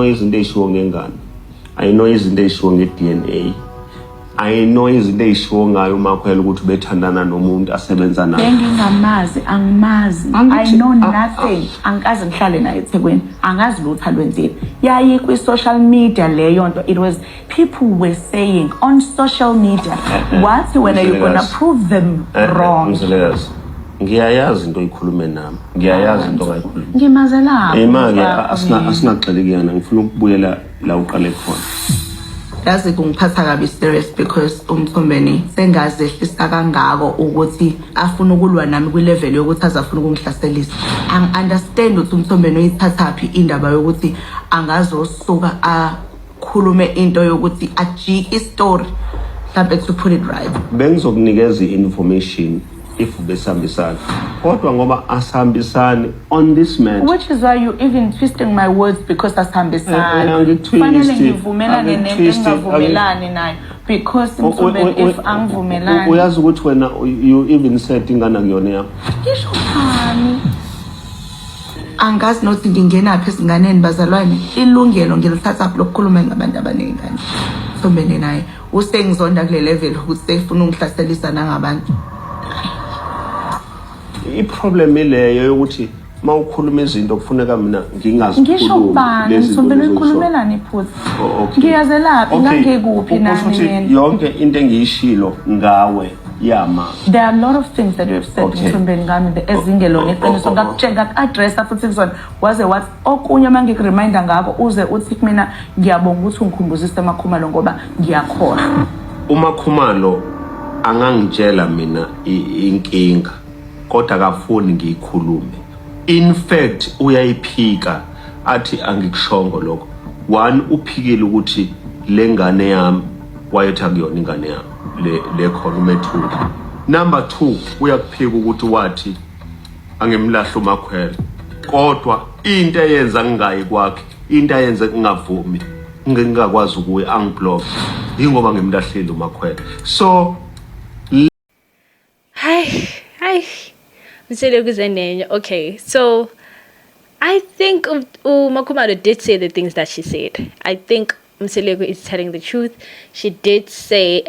izinto ey'shiwo ngengane, ayino izinto ey'shiwo nge-DNA, ayino izinto ey'shiwo ngayo uMakhwela ukuthi ubethandana nomuntu asebenza naye. Bengingamazi, angimazi, I know nothing. Angikaze ngihlale naye eThekwini, angazi lutho alwenzile. Yayi kwi-social media leyo nto, it was people were saying on social media, what when are you gonna prove them wrong? Mzilekazi, ngiyayazi into oyikhulume nami, ngiyayazi into ongayikhuluma. Ngimazela. Imake asingagxili kuyena, ngifuna ukubuyela la uqale khona. Yazi kungiphatha kabi serious because uMthombeni sengazehlisa kangako ukuthi afuna ukulwa nami kwi-level yokuthi azafuna ukungihlaselisa. Understand ukuthi uMthombeni uyithathaphi indaba yokuthi angazosuka akhulume into yokuthi ajike istory mhlawumbe to put it right. Bengizokunikeza i-information if besambisana, kodwa ngoba asihambisani on this matter, which is why you even twisting my words because asihambisani. Fanele ngivumelane nento engavumelani nayo because if angivumelani uyazi ukuthi wena you even said ingane akuyona yakho. Ngisho phani angazi nothi ngingenaphi ezinganeni bazalwane, ilungelo ngilithatha lokukhuluma ngabantu abaningana. Mthombeni naye usengizonda kule level ukuthi sefuna ungihlaselisa nangabantu. I-problem ileyo yokuthi mawukhuluma izinto kufuneka mina ngingazikhulumi. Ngisho bani Mthombeni ukhulumelana iphutha. Ngiyazelaphi ngangekuphi nami yonke into engiyishilo ngawe yama. There are a lot of things that you have said Mthombeni ngami ezingelona iqiniso ngakutshela address futhi kuzona waze wathi okunye mangikureminder ngako uze uthi kumina ngiyabonga ukuthi ungikhumbuzise Makhumalo ngoba ngiyakhohlwa. uMakhumalo angangitshela mina inkinga kodwa akafuni ngiyikhulume. In fact uyayiphika athi angikushongo lokho. One, uphikile ukuthi lengane yami wayethi akuyona ingane yami le khona uMethuli. Number 2, uyakuphika ukuthi wathi angemlahla uMakhwela, kodwa into eyenza ngingayi kwakhe, into eyenza ngingavumi, ngingakwazi ukuye angiblock ingoba ngemlahlile uMakhwela. So hi okay, so I think Makhumalo did say the things that she said. I think Mseleko is telling the truth. She did say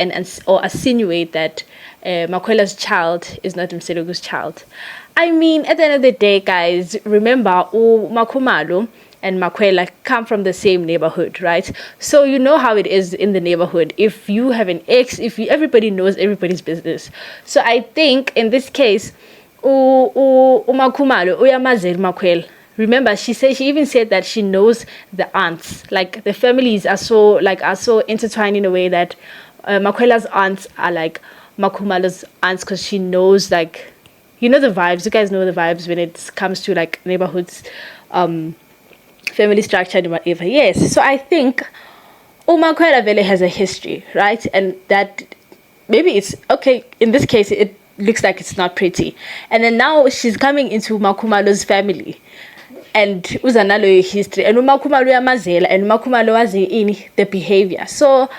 or insinuate that Makhwela's child is not Mseleko's child. I mean, at the end of the day, guys, remember Makhumalo and Makhwela come from the same neighborhood, right? So you know how it is in the neighborhood. If you have an ex, everybody knows everybody's business. So I think in this case, Makhumalo uyamazela Makhwela. Remember, she even said that she knows the aunts. Like the families are so intertwined in a way that Makhwela's aunts are like Makhumalo's aunts because she knows, like, you know the vibes. You guys know the vibes when it comes to like neighborhoods, family structure and whatever. Yes. So I think Makhwela Vele has a history, right? And that maybe it's okay. In this case, it looks like it's not pretty. And then now she's coming into Makhumalo's family. And uzanalo history. And Makhumalo yamazela and Makhumalo wazi in the behavior. So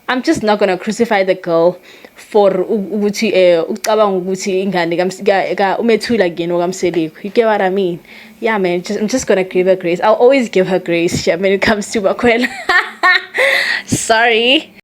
I'm just not gonna crucify the girl for ukuthi ucabanga ukuthi ingane ka uMethuli again okamseleko. You get what I mean? Yeah, man, I'm just gonna give her grace. I'll always give her grace when it comes to Makhwela. Sorry.